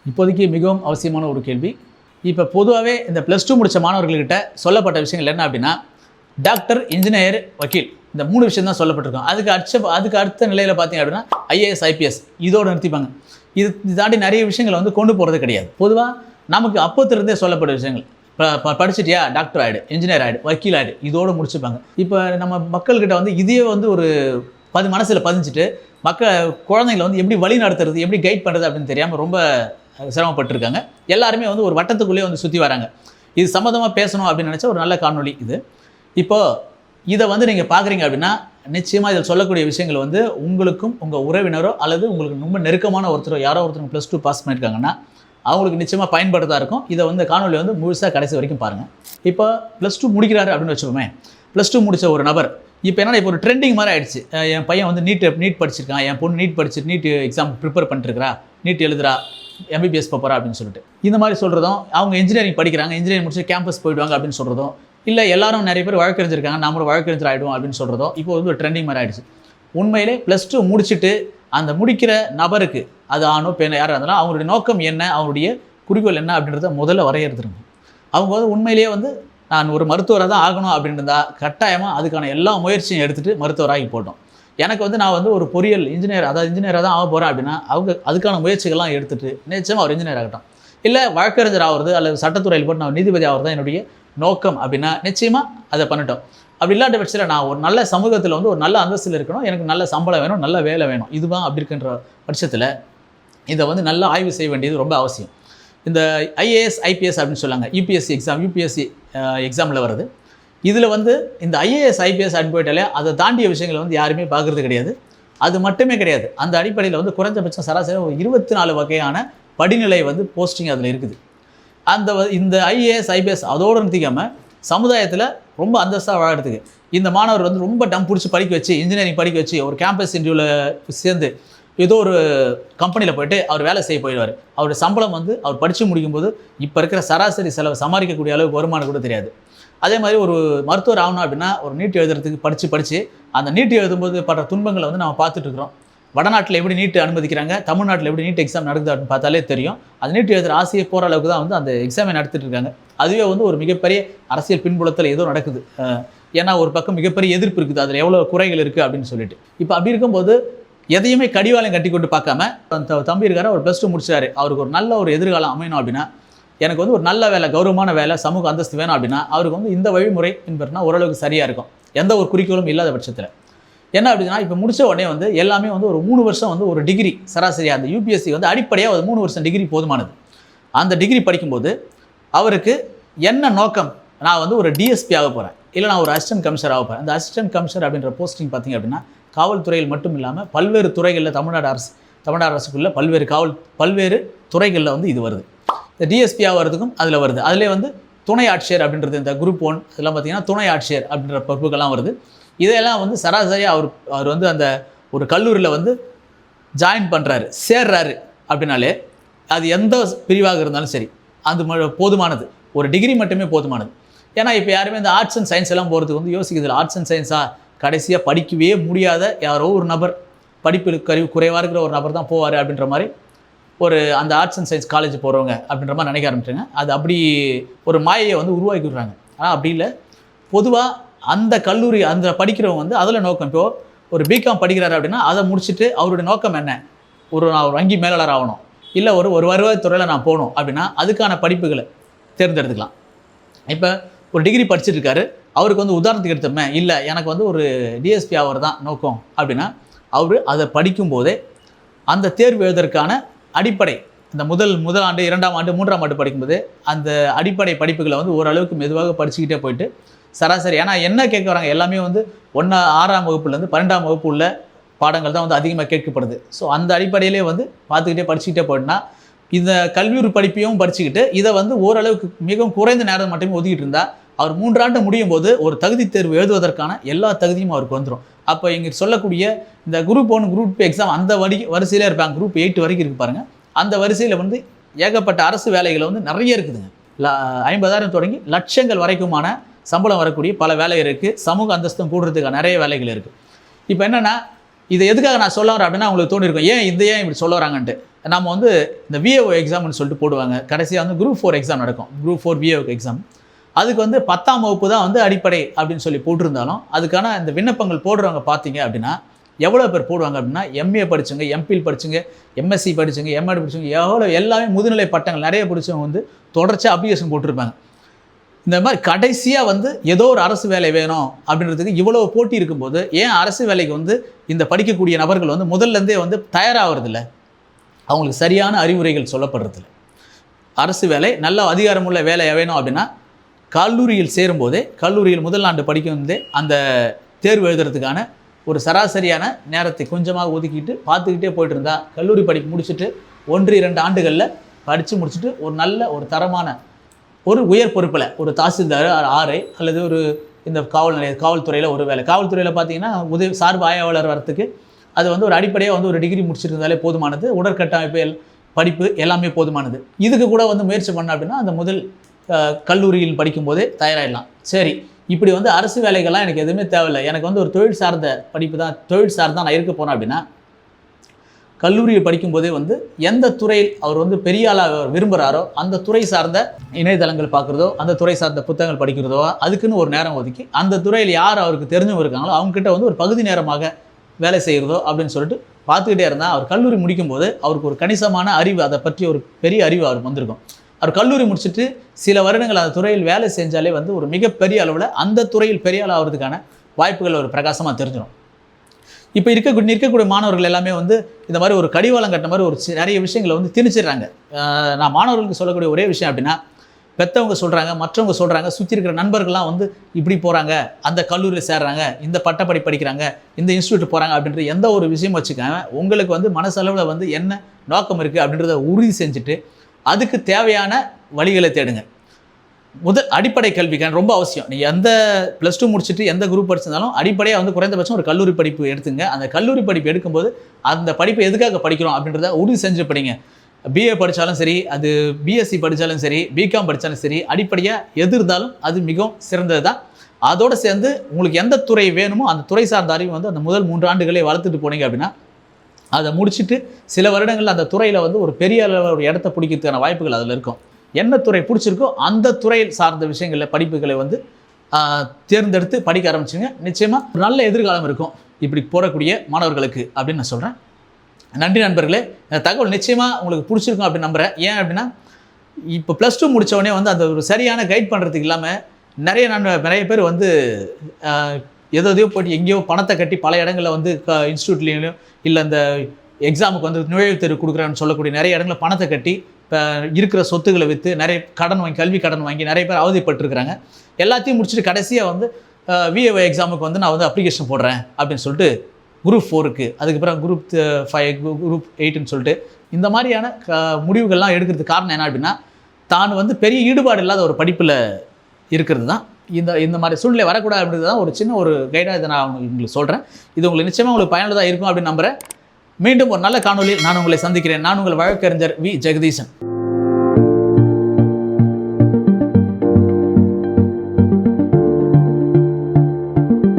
இப்போதைக்கு மிகவும் அவசியமான ஒரு கேள்வி. இப்போ பொதுவாகவே இந்த +2 முடித்த மாணவர்கள்கிட்ட சொல்லப்பட்ட விஷயங்கள் என்ன அப்படின்னா, டாக்டர், இன்ஜினியர், வக்கீல் இந்த 3 விஷயம் தான் சொல்லப்பட்டிருக்கும். அதுக்கு அடுத்த நிலையில் பார்த்தீங்க அப்படின்னா IAS IPS இதோடு நிறுத்திப்பாங்க. இது தாண்டி நிறைய விஷயங்களை வந்து கொண்டு போகிறது கிடையாது. பொதுவாக நமக்கு அப்போத்திலிருந்தே சொல்லப்பட்ட விஷயங்கள், படிச்சுட்டியா டாக்டர் ஆகிடு, இன்ஜினியர் ஆகிடு, வக்கீல் ஆகிடு, இதோடு முடிச்சுப்பாங்க. இப்போ நம்ம மக்கள்கிட்ட வந்து இதையே வந்து ஒரு மனசில் பதிஞ்சிட்டு குழந்தைங்களை வந்து எப்படி வழி நடத்துறது, எப்படி கைட் பண்ணுறது அப்படின்னு தெரியாமல் ரொம்ப சிரமப்பட்டிருக்காங்க. எல்லாருமே வந்து ஒரு வட்டத்துக்குள்ளேயே வந்து சுற்றி வராங்க. இது சம்மந்தமாக பேசணும் அப்படின்னு நினச்சா ஒரு நல்ல காணொலி இது. இப்போது இதை வந்து நீங்கள் பார்க்குறீங்க அப்படின்னா நிச்சயமாக இதில் சொல்லக்கூடிய விஷயங்கள் வந்து உங்களுக்கும் உங்கள் உறவினரோ அல்லது உங்களுக்கு ரொம்ப நெருக்கமான ஒருத்தரோ யாரோ ஒருத்தர் +2 பாஸ் பண்ணியிருக்காங்கன்னா அவங்களுக்கு நிச்சயமாக பயன்படுத்தா இருக்கும். இதை வந்து காணொலி வந்து முழுசாக கடைசி வரைக்கும் பாருங்கள். இப்போ +2 முடிக்கிறாரு அப்படின்னு வச்சுக்கோமே, +2 முடித்த ஒரு நபர் இப்போ என்னன்னா இப்போ ஒரு ட்ரெண்டிங் மாதிரி ஆயிடுச்சு. என் பையன் வந்து நீட் படிச்சிருக்கான், என் பொண்ணு நீட் படிச்சு நீட் எக்ஸாம் ப்ரிப்பேர் பண்ணிட்டுருக்கிறா, நீட் எழுதுறா, MBBS போகிறா அப்படின்னு சொல்லிட்டு இந்த மாதிரி சொல்கிறதும், அவங்க இன்ஜினியரிங் படிக்கிறாங்க, இன்ஜினியரிங் முடிச்சு கேம்பஸ் போயிடுவாங்க அப்படின்னு சொல்கிறதும், இல்லை எல்லாரும் நிறைய பேர் வழக்கறிஞருக்காங்க, நம்மளும் வழக்கறிஞர் ஆகிடும் அப்படின்னு சொல்கிறதும் இப்போ வந்து ஒரு ட்ரெண்டிங் மாதிரி ஆகிடுச்சு. உண்மையிலே +2 முடிச்சுட்டு அந்த முடிக்கிற நபருக்கு, அது ஆணோ பெண்ணோ யாராக இருந்தாலும் அவங்களுடைய நோக்கம் என்ன, அவங்களுடைய குறிக்கோள் என்ன அப்படின்றத முதல்ல வரையறுத்துருங்க. அவங்க வந்து உண்மையிலேயே வந்து நான் ஒரு மருத்துவராக தான் ஆகணும் அப்படின்னு இருந்தால் கட்டாயமாக அதுக்கான எல்லா முயற்சியும் எடுத்துகிட்டு மருத்துவராகி போட்டோம். எனக்கு வந்து நான் வந்து ஒரு பொறியியல் இன்ஜினியராக தான் ஆக போகிறேன் அப்படின்னா அவங்க அதுக்கான முயற்சிகள்லாம் எடுத்துகிட்டு நிச்சயமாக ஒரு இன்ஜினியர் ஆகட்டும். இல்லை வழக்கறிஞர் ஆகிறது அல்லது சட்டத்துறையில் போட்டு நான் நீதிபதி ஆகிறது தான் என்னுடைய நோக்கம் அப்படின்னா நிச்சயமாக அதை பண்ணிட்டோம். அப்படி இல்லாத பட்சத்தில் நான் ஒரு நல்ல சமூகத்தில் வந்து ஒரு நல்ல அந்தஸ்தில் இருக்கணும், எனக்கு நல்ல சம்பளம் வேணும், நல்ல வேலை வேணும், இதுதான் அப்படி இருக்கின்ற பட்சத்தில் இதை வந்து நல்லா ஆய்வு செய்ய வேண்டியது ரொம்ப அவசியம். இந்த IAS IPS அப்படின்னு சொல்லாங்க, UPSC எக்ஸாமில் வருது. இதில் வந்து இந்த IAS IPS அப்படின்னு போயிட்டாலே அதை தாண்டிய விஷயங்களை வந்து யாருமே பார்க்குறது கிடையாது. அது மட்டுமே கிடையாது, அந்த அடிப்படையில் வந்து குறைஞ்சபட்சம் சராசரி ஒரு 24 வகையான படிநிலை வந்து போஸ்டிங் அதில் இருக்குது. இந்த IAS IPS அதோடு நிறுத்திக்காமல் சமுதாயத்தில் ரொம்ப அந்தஸ்தாக வாழறதுக்கு இந்த மாணவர் வந்து ரொம்ப பிடிச்சி படிக்க வச்சு, இன்ஜினியரிங் படிக்க வச்சு ஒரு கேம்பஸ் இன்டர்வியூவில் சேர்ந்து ஏதோ ஒரு கம்பெனியில் போய்ட்டு அவர் வேலை செய்ய போயிடுவார். அவருடைய சம்பளம் வந்து அவர் படித்து முடிக்கும்போது இப்போ இருக்கிற சராசரி செலவை சமாளிக்கக்கூடிய அளவுக்கு வருமானம் கூட தெரியாது. அதே மாதிரி ஒரு மருத்துவர் ஆகணும் அப்படின்னா ஒரு நீட் எழுதுறதுக்கு படித்து அந்த நீட் எழுதும்போது படுற துன்பங்களை வந்து நம்ம பார்த்துட்ருக்குறோம். வடநாட்டில் எப்படி நீட் அனுமதிக்கிறாங்க, தமிழ்நாட்டில் எப்படி நீட் எக்ஸாம் நடக்குது அப்படின்னு பார்த்தாலே தெரியும். அது நீட் எழுதுகிற ஆசையை போகிற அளவுக்கு தான் வந்து அந்த எக்ஸாமை நடத்திட்டு இருக்காங்க. அதுவே வந்து ஒரு மிகப்பெரிய அரசியல் பின்புலத்தில் ஏதோ நடக்குது. ஏன்னா ஒரு பக்கம் மிகப்பெரிய எதிர்ப்பு இருக்குது, அதில் எவ்வளோ குறைகள் இருக்குது அப்படின்னு சொல்லிட்டு. இப்போ அப்படி இருக்கும்போது எதையுமே கடிவாளம் கட்டி கொண்டு பார்க்காம அந்த தம்பி இருக்காரு, அவர் +2 முடிச்சாரு, அவருக்கு ஒரு நல்ல ஒரு எதிர்காலம் அமையணும் அப்படின்னா, எனக்கு வந்து ஒரு நல்ல வேலை, கௌரவமான வேலை, சமூக அந்தஸ்து வேணும் அப்படின்னா அவருக்கு வந்து இந்த வழிமுறை பின்பற்றினா ஓரளவுக்கு சரியாக இருக்கும், எந்த ஒரு குறிக்கோளும் இல்லாத பட்சத்தில். என்ன அப்படின்னா இப்போ முடித்த உடனே வந்து எல்லாமே வந்து ஒரு 3 வருஷம் வந்து ஒரு டிகிரி சராசரியாக அந்த UPSC வந்து அடிப்படையாக ஒரு 3 வருஷம் டிகிரி போதுமானது. அந்த டிகிரி படிக்கும்போது அவருக்கு என்ன நோக்கம், நான் வந்து ஒரு DSP ஆக போகிறேன், இல்லை நான் ஒரு அசிஸ்டன்ட் கமிஷனர் ஆக போகிறேன். அந்த அசிஸ்டன்ட் கமிஷனர் அப்படின்ற போஸ்டிங் பார்த்திங்க அப்படின்னா காவல்துறையில் மட்டும் இல்லாமல் பல்வேறு துறைகளில் தமிழ்நாடு அரசுக்குள்ள பல்வேறு துறைகளில் வந்து இது வருது. இந்த DSP ஆகிறதுக்கும் அதில் வருது. அதிலே வந்து துணை ஆட்சியர் அப்படின்றது, இந்த குரூப் 1 இதெல்லாம் பார்த்திங்கன்னா துணை ஆட்சியர் அப்படின்ற பொறுப்புகள்லாம் வருது. இதெல்லாம் வந்து சராசரியாக அவர் வந்து அந்த ஒரு கல்லூரியில் வந்து ஜாயின் பண்ணுறாரு, சேர்றாரு அப்படின்னாலே அது எந்த பிரிவாக இருந்தாலும் சரி அது போதுமானது, ஒரு டிகிரி மட்டுமே போதுமானது. ஏன்னா இப்போ யாருமே இந்த ஆர்ட்ஸ் அண்ட் சயின்ஸ் எல்லாம் போகிறதுக்கு வந்து யோசிக்குது. ஆர்ட்ஸ் அண்ட் சயின்ஸாக கடைசியாக படிக்கவே முடியாத யாரோ ஒரு நபர், படிப்பில் குறைவாக இருக்கிற ஒரு நபர் தான் போவார் அப்படின்ற மாதிரி ஒரு அந்த ஆர்ட்ஸ் அண்ட் சயின்ஸ் காலேஜ் போகிறவங்க அப்படின்ற மாதிரி நினைக்க ஆரம்பிச்சாங்க. அது அப்படி ஒரு மாயையை வந்து உருவாக்கி விடுறாங்க. ஆனால் அப்படி இல்லை. பொதுவாக அந்த கல்லூரி அந்த படிக்கிறவங்க வந்து அதில் நோக்கம், இப்போது ஒரு பிகாம் படிக்கிறாரு அப்படின்னா அதை முடிச்சுட்டு அவருடைய நோக்கம் என்ன, நான் ஒரு வங்கி மேலாளர் ஆகணும், இல்லை ஒரு வருவாய்த்துறையில் நான் போகணும் அப்படின்னா அதுக்கான படிப்புகளை தேர்ந்தெடுத்துக்கலாம். இப்போ ஒரு டிகிரி படிச்சுட்டு இருக்காரு, அவருக்கு வந்து உதாரணத்துக்கு எடுத்தோமே, இல்லை எனக்கு வந்து ஒரு DSP ஆகிறது தான் நோக்கம் அப்படின்னா அவர் அதை படிக்கும்போதே அந்த தேர்வு எழுதுறதுக்கான அடிப்படை இந்த முதல் ஆண்டு, 2ஆம் ஆண்டு, 3ஆம் ஆண்டு படிக்கும்போது அந்த அடிப்படை படிப்புகளை வந்து ஓரளவுக்கு மெதுவாக படிச்சுக்கிட்டே போயிட்டு சராசரி, ஏன்னா என்ன கேட்க வராங்க எல்லாமே வந்து 6ஆம் வகுப்புலேருந்து 12ஆம் வகுப்பு உள்ள பாடங்கள் தான் வந்து அதிகமாக கேட்கப்படுது. ஸோ அந்த அடிப்படையிலே வந்து பார்த்துக்கிட்டே படிச்சுக்கிட்டே போயிட்டுனா இந்த கல்வியூர் படிப்பையும் படிச்சுக்கிட்டு இதை வந்து ஓரளவுக்கு மிகவும் குறைந்த நேரம் மட்டுமே ஒதுக்கிட்டு இருந்தால் அவர் 3 ஆண்டு முடியும் போது ஒரு தகுதி தேர்வு எழுதுவதற்கான எல்லா தகுதியும் அவருக்கு வந்துடும். அப்போ இங்கே சொல்லக்கூடிய இந்த குரூப் 1 குரூப் 2 எக்ஸாம் அந்த வரிசையிலே இருப்பாங்க. குரூப் 8 வரைக்கும் இருக்குது பாருங்கள். அந்த வரிசையில் வந்து ஏகப்பட்ட அரசு வேலைகளை வந்து நிறைய இருக்குதுங்க. 50,000 தொடங்கி லட்சங்கள் வரைக்குமான சம்பளம் வரக்கூடிய பல வேலை இருக்குது. சமூக அந்தஸ்தும் கூடுறதுக்கான நிறைய வேலைகள் இருக்குது. இப்போ என்னென்னா இதை எதுக்காக நான் சொல்ல வரேன் அப்படின்னா உங்களுக்கு தோணிருக்கும், ஏன் இப்படி சொல்ல வராங்கன்ட்டு. நம்ம வந்து இந்த விஏஓ எக்ஸாம்னு சொல்லிட்டு போடுவாங்க. கடைசியாக வந்து குரூப் 4 எக்ஸாம் நடக்கும். Group 4 VAO exam. அதுக்கு வந்து 10ஆம் வகுப்பு தான் வந்து அடிப்படை அப்படின்னு சொல்லி போட்டிருந்தாலும் அதுக்கான இந்த விண்ணப்பங்கள் போடுறவங்க பார்த்தீங்க அப்படின்னா எவ்வளோ பேர் போடுவாங்க அப்படின்னா எம்ஏ படிச்சுங்க, எம்பில் படிச்சுங்க, எம்எஸ்சி படிச்சுங்க, எம்எட் படிச்சுங்க, எல்லாமே முதுநிலை பட்டங்கள் நிறைய படிச்சவங்க வந்து தொடர்ச்சியாக அப்ளிகேஷன் போட்டிருப்பாங்க. இந்த மாதிரி கடைசியாக வந்து ஏதோ ஒரு அரசு வேலை வேணும் அப்படின்றதுக்கு இவ்வளோ போட்டி இருக்கும்போது ஏன் அரசு வேலைக்கு வந்து இந்த படிக்கக்கூடிய நபர்கள் வந்து முதல்லேருந்தே வந்து தயாராகிறதில்ல? அவங்களுக்கு சரியான அறிவுரைகள் சொல்லப்படுறதில்ல. அரசு வேலை நல்ல அதிகாரமுள்ள வேலை வேணும் அப்படின்னா கல்லூரியில் சேரும்போதே, கல்லூரியில் முதல் ஆண்டு படிக்கும்போதே அந்த தேர்வு எழுதுறதுக்கான ஒரு சராசரியான நேரத்தை கொஞ்சமாக ஒதுக்கிட்டு பார்த்துக்கிட்டே போயிட்டு இருந்தால் கல்லூரி படிப்பு முடிச்சுட்டு 1-2 ஆண்டுகளில் படித்து முடிச்சுட்டு ஒரு நல்ல ஒரு தரமான ஒரு உயர் பொறுப்பில் ஒரு தாசில்தார் ஆர்ஐ அல்லது ஒரு இந்த காவல்துறையில் ஒரு வேலை. காவல்துறையில் பார்த்தீங்கன்னா உதவி சார்பு ஆய்வாளர் வரத்துக்கு அது வந்து ஒரு அடிப்படையாக வந்து ஒரு டிகிரி முடிச்சிருந்தாலே போதுமானது. உடற்கட்டமைப்பு படிப்பு எல்லாமே போதுமானது. இதுக்கு கூட வந்து முயற்சி பண்ண அப்படின்னா அந்த முதல் கல்லூரியில் படிக்கும்போதே தயாராகிடலாம். சரி, இப்படி வந்து அரசு வேலைகள்லாம் எனக்கு எதுவுமே தேவையில்லை, எனக்கு வந்து ஒரு தொழில் சார்ந்த படிப்பு தான், தொழில் சார்ந்து தான் நான் இருக்க போனேன் அப்படின்னா கல்லூரியில் படிக்கும்போதே வந்து எந்த துறையில் அவர் வந்து பெரிய ஆளாக விரும்புகிறாரோ அந்த துறை சார்ந்த இணையதளங்கள் பார்க்குறதோ, அந்த துறை சார்ந்த புத்தகங்கள் படிக்கிறதோ, அதுக்குன்னு ஒரு நேரம் ஒதுக்கி அந்த துறையில் யார் அவருக்கு தெரிஞ்சவங்க இருக்காங்களோ அவங்ககிட்ட வந்து ஒரு பகுதி நேரமாக வேலை செய்கிறதோ அப்படின்னு சொல்லிட்டு பார்த்துக்கிட்டே இருந்தால் அவர் கல்லூரி முடிக்கும்போது அவருக்கு ஒரு கணிசமான அறிவு, அதை பற்றி ஒரு பெரிய அறிவு அவருக்கு வந்திருக்கும். அவர் கல்லூரி முடிச்சுட்டு சில வருடங்கள் அந்த துறையில் வேலை செஞ்சாலே வந்து ஒரு மிகப்பெரிய அளவில் அந்த துறையில் பெரிய ஆள் ஆகிறதுக்கான வாய்ப்புகள் ஒரு பிரகாசமாக தெரிஞ்சிடும். இப்போ இருக்கக்கூடிய மாணவர்கள் எல்லாமே வந்து இந்த மாதிரி ஒரு கடிவாளம் கட்ட மாதிரி ஒரு நிறைய விஷயங்களை வந்து திணிச்சிடுறாங்க. நான் மாணவர்களுக்கு சொல்லக்கூடிய ஒரே விஷயம் அப்படின்னா, பெற்றவங்க சொல்கிறாங்க, மற்றவங்க சொல்கிறாங்க, சுற்றி இருக்கிற நண்பர்கள்லாம் வந்து இப்படி போகிறாங்க, அந்த கல்லூரியில் சேர்றாங்க, இந்த பட்டப்படி படிக்கிறாங்க, இந்த இன்ஸ்டியூட் போகிறாங்க அப்படின்ற எந்த ஒரு விஷயம் வச்சுக்காம உங்களுக்கு வந்து மனசளவில் வந்து என்ன நோக்கம் இருக்குது அப்படின்றத உறுதி செஞ்சுட்டு அதுக்கு தேவையான வழிகளை தேடுங்க. முதல் அடிப்படை கல்விக்கான ரொம்ப அவசியம். நீங்கள் எந்த +2 முடிச்சுட்டு எந்த குரூப் படிச்சிருந்தாலும் அடிப்படையாக வந்து குறைந்தபட்சம் ஒரு கல்லூரி படிப்பு எடுத்துங்க. அந்த கல்லூரி படிப்பு எடுக்கும்போது அந்த படிப்பை எதுக்காக படிக்கிறோம் அப்படின்றத உறுதி செஞ்சு படிங்க. பிஏ படித்தாலும் சரி, அது பிஎஸ்சி படித்தாலும் சரி, பிகாம் படித்தாலும் சரி, அடிப்படையாக எது இருந்தாலும் அது மிகவும் சிறந்தது தான். அதோடு சேர்ந்து உங்களுக்கு எந்த துறை வேணுமோ அந்த துறை சார்ந்த அறிவு வந்து அந்த முதல் 3 ஆண்டுகளே வளர்த்துட்டு போனீங்க அப்படின்னா அதை முடிச்சுட்டு சில வருடங்களில் அந்த துறையில் வந்து ஒரு பெரிய அளவில் ஒரு இடத்த பிடிக்கிறதுக்கான வாய்ப்புகள் அதில் இருக்கும். என்ன துறை பிடிச்சிருக்கோ அந்த துறையில் சார்ந்த விஷயங்களில் படிப்புகளை வந்து தேர்ந்தெடுத்து படிக்க ஆரம்பிச்சுங்க. நிச்சயமாக ஒரு நல்ல எதிர்காலம் இருக்கும் இப்படி போடக்கூடிய மாணவர்களுக்கு அப்படின்னு நான் சொல்கிறேன். நன்றி நண்பர்களே. இந்த தகவல் நிச்சயமாக உங்களுக்கு பிடிச்சிருக்கும் அப்படின்னு நம்புகிறேன். ஏன் அப்படின்னா இப்போ +2 முடித்தவொடனே வந்து அந்த ஒரு சரியான கைட் பண்ணுறதுக்கு இல்லாமல் நிறைய பேர் வந்து எதையோ போய்ட்டு எங்கேயோ பணத்தை கட்டி பல இடங்களில் வந்து இன்ஸ்டியூட்லேயும் இல்லை இந்த எக்ஸாமுக்கு வந்து நுழைவுத் தேர்வு கொடுக்குறான்னு சொல்லக்கூடிய நிறைய இடங்களில் பணத்தை கட்டி இப்போ இருக்கிற சொத்துக்களை விற்று நிறைய கடன் வாங்கி, கல்வி கடன் வாங்கி நிறைய பேர் அவதிப்பட்டுருக்குறாங்க. எல்லாத்தையும் முடிச்சுட்டு கடைசியாக வந்து விஏஓ எக்ஸாமுக்கு வந்து நான் வந்து அப்ளிகேஷன் போடுறேன் அப்படின்னு சொல்லிட்டு குரூப் 4க்கு, அதுக்கப்புறம் குரூப் 5, குரூப் 8ன்னு சொல்லிட்டு இந்த மாதிரியான முடிவுகள்லாம் எடுக்கிறதுக்கு காரணம் என்ன அப்படின்னா தான் வந்து பெரிய ஈடுபாடு இல்லாத ஒரு படிப்பில் இருக்கிறது தான். இந்த மாதிரி சூழ்நிலை வரக்கூடாது அப்படின்றது தான் ஒரு சின்ன ஒரு கைடாக இதை நான் உங்களுக்கு சொல்கிறேன். இது உங்களுக்கு நிச்சயமாக உங்களுக்கு பயனுள்ளதாக இருக்கும் அப்படின்னு நம்புகிறேன். மீண்டும் ஒரு நல்ல காணொலியில் நான் உங்களை சந்திக்கிறேன். நான் உங்கள் வழக்கறிஞர் வி. ஜெகதீசன்.